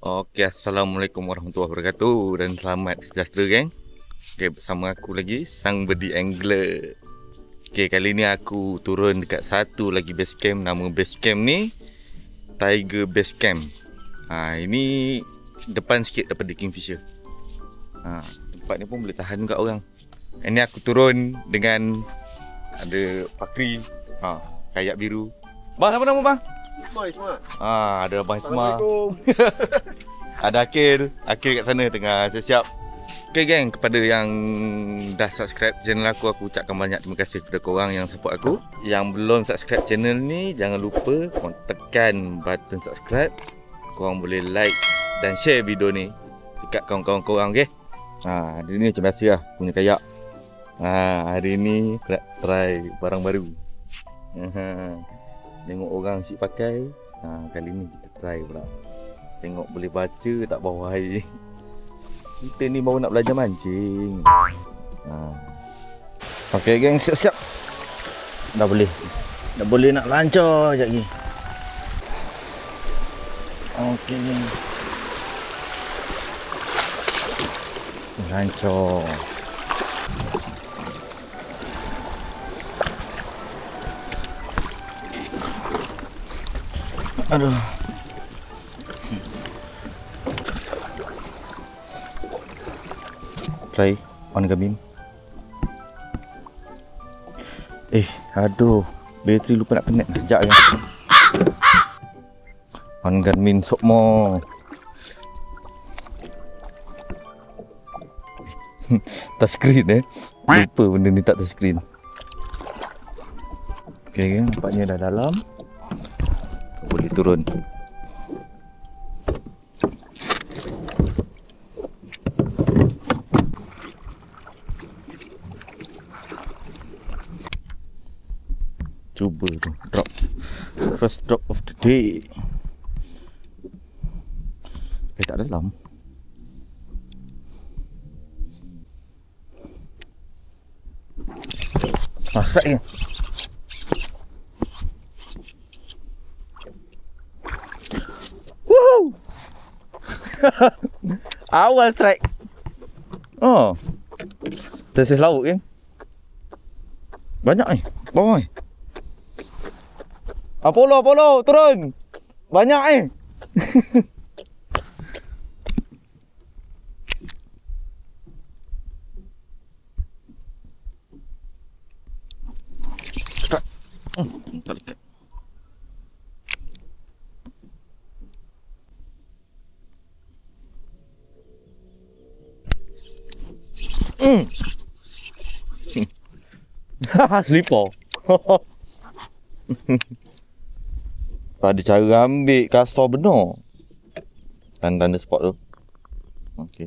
Okey, Assalamualaikum warahmatullahi wabarakatuh dan selamat sejahtera geng. Okey, bersama aku lagi Sang Berdi Angler. Okey, kali ni aku turun dekat satu lagi base camp. Nama base camp ni Tiger Base Camp. Ini depan sikit daripada Kingfisher. Tempat ni pun boleh tahan juga orang. Ini aku turun dengan ada Fakri, kayak biru. Bang, apa nama bang? Ismail. Ada Abang Ismail. Assalamualaikum. Ada Akil kat sana tengah siap. Okay geng, kepada yang dah subscribe channel aku ucapkan banyak terima kasih kepada korang yang support aku. Yang belum subscribe channel ni, jangan lupa korang tekan button subscribe. Korang boleh like dan share video ni dekat kawan-kawan korang, okay? Hari ni macam biasa lah, punya kayak. Hari ni nak try barang baru. Tengok orang asyik pakai. Kali ni kita try pula. Tengok boleh baca tak bawah air. Kita ni baru nak belajar mancing. Okay geng, siap-siap. Dah boleh nak lancar sekejap lagi. Okay geng, lancar. Aduh. Try on Garmin. Aduh, bateri lupa nak connect. Sekejap je. On Garmin sok mo. Touchscreen lupa benda ni tak touchscreen. Okay, nampaknya dah dalam. Boleh turun. Cuba tu drop. First drop of the day. Tak dalam. Masak je. Awal strike. Tersih laut kan. Banyak bawah Apollo turun. Banyak tak dekat. Slipper. Ada cara ambil kasar benar. Tanda-tanda spot tu. Okey.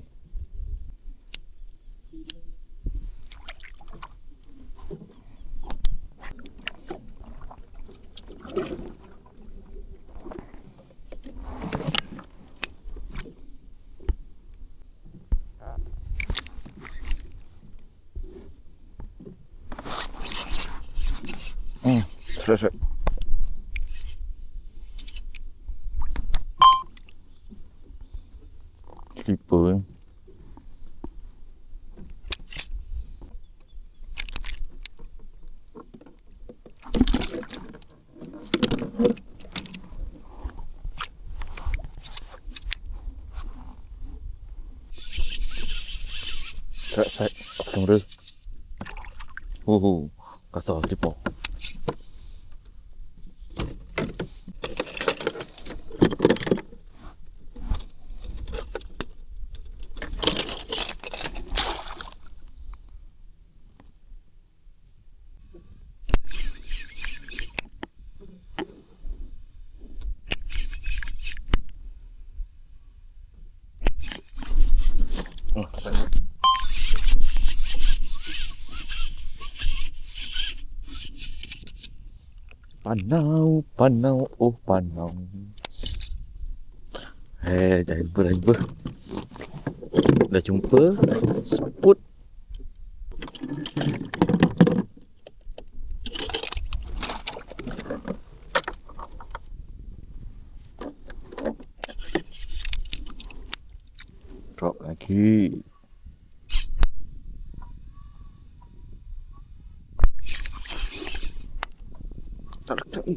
Straight. Slipper. Straight. Kamera. Kasar slipper. Panau, panau. Dah jumpa. Dah jumpa spot. Okey. Tak lekat ni.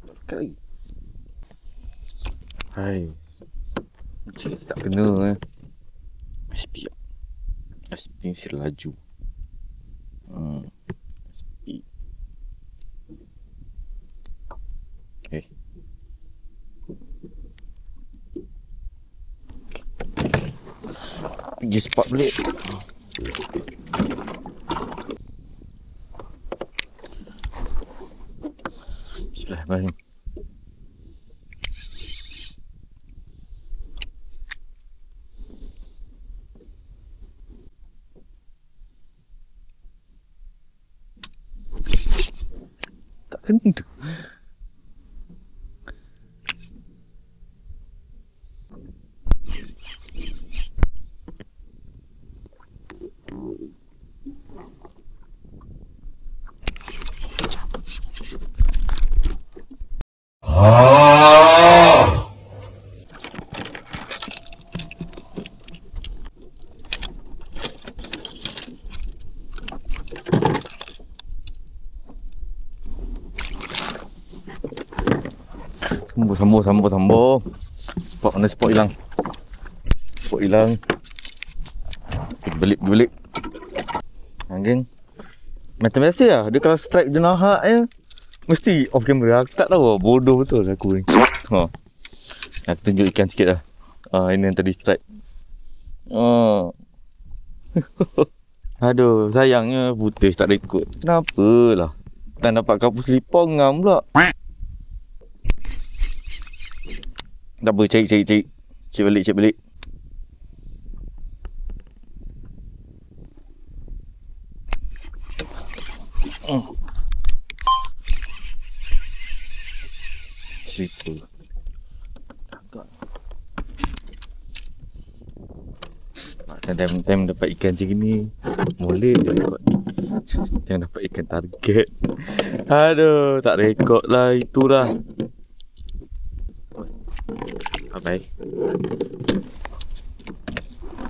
Tak lekat lagi. Hai. Macam tak kena SP. SP mesti laju. SP. Okay. Pergi spot balik. Bismillahirrahmanirrahim. Tak kena. Sambung. Spot mana spot hilang. Spot hilang. Pergi balik. Geng. Macam biasa lah. Dia kalau strike jenahak je mesti off camera. Aku tak tahu lah. Bodoh betul aku ni. Aku tunjuk ikan sikit lah. Ini yang tadi strike. Aduh, sayangnya footage tak rekod. Kenapa lah? Tak dapat kapur selipar ngam pula. Tak apa, cari. Cek balik. Slipper. Time dapat ikan macam ni boleh je rekod. Time dapat ikan target. Aduh, tak rekod lah. Itulah. Bye.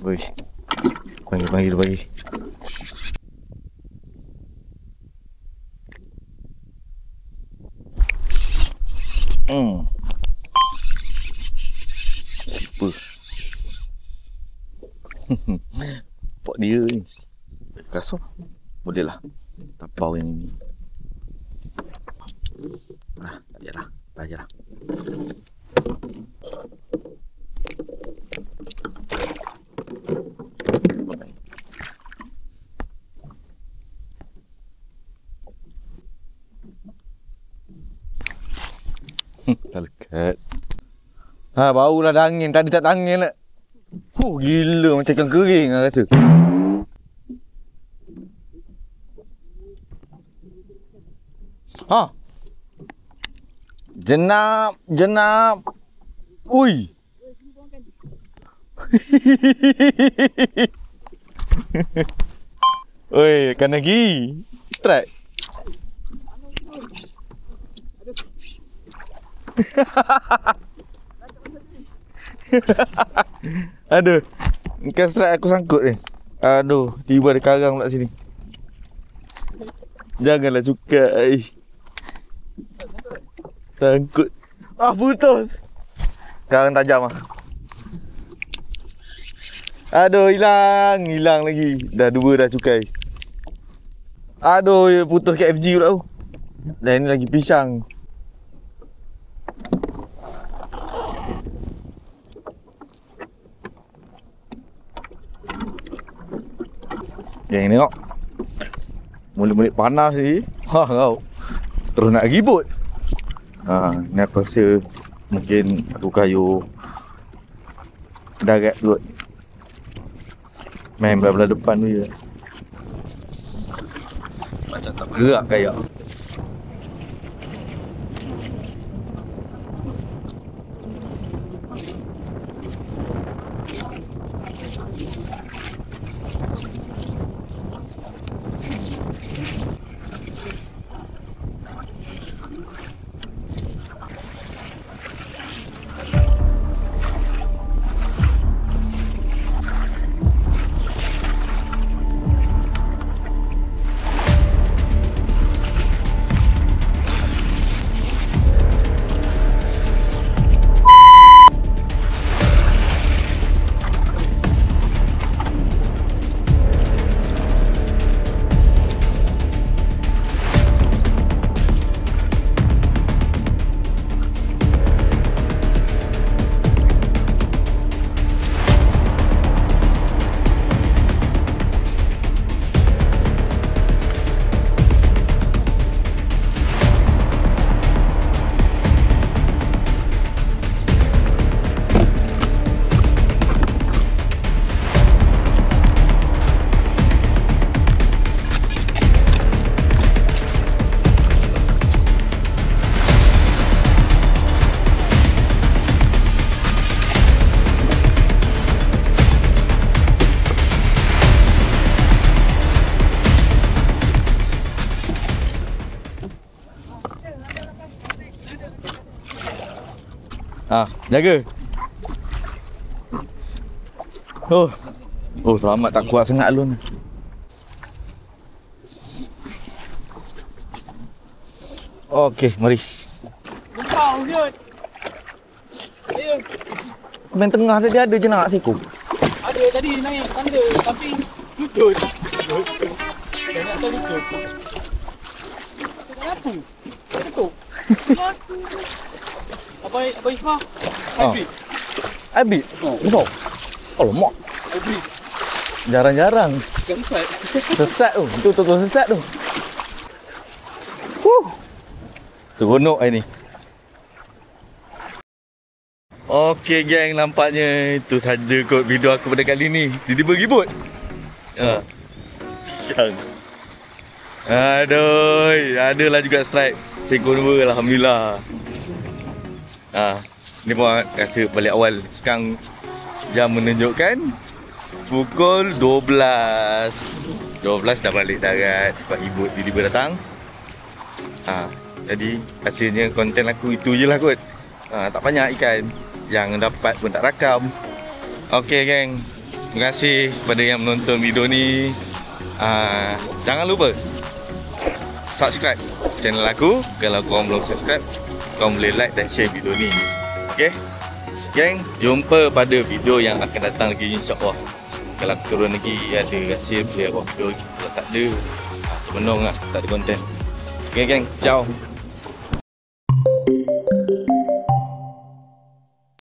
Woi. Panggil. Super. Pok dia ni. Kasut. Boleh lah. Tapau yang ini. Tak payahlah. Bayarlah. Tak lekat. Barulah dah angin. Tadi tak angin lah. Gila macam ikan kering lah rasa. Jenap. Ui. Oi, ikan lagi. Strike. Aduh, ikan strike aku sangkut ni. Aduh, tiba ada karang pula sini. Janganlah cukai. Sangkut. Putus. Karang tajam lah. Aduh, hilang lagi. Dah 2 dah cukai. Aduh, putus KFG pula tu. Dan ini lagi pisang. Yang tengok. Mulut-mulut panas ni. Kau. Terus nak ribut. Ni aku rasa mungkin aku kayu darat kot. Main belah depan tu je. Macam tak bergerak kayak. Jaga. Oh. Oh, selamat, tak kuat sangat alun. Okey, mari. Kau je. Ayo. Main tengah dia ada je nak siku. Ada tadi naik tanda tapi lutut. Dah nak tahu lutut. Kenapa? Ketuk. Apa Isma? Hybrid. Hybrid? Besar? Oh, lemak. Hybrid. Jarang-jarang. Sesat. Sesat tu. Itu tokong sesat tu. Seronok hari ni. Okey geng, nampaknya itu saja kot video aku pada kali ni. Tiba-tiba ribut. Pisang. Aduh, adalah juga strike. Seekor 2, alhamdulillah. Ni pun rasa balik awal. Sekarang jam menunjukkan pukul 12. 12 dah balik darat sebab ibu tiba-tiba datang. Jadi rasanya konten aku itu je lah kot. Tak banyak ikan yang dapat pun tak rakam. Okey geng, terima kasih kepada yang menonton video ni. Jangan lupa subscribe channel aku. Kalau korang belum subscribe, korang boleh like dan share video ni. Okey geng, jumpa pada video yang akan datang lagi, insyaAllah. Kalau aku turun lagi ada hasil, boleh buat video lagi. Kalau tak ada, termenung lah, tak ada konten. Okey geng, ciao.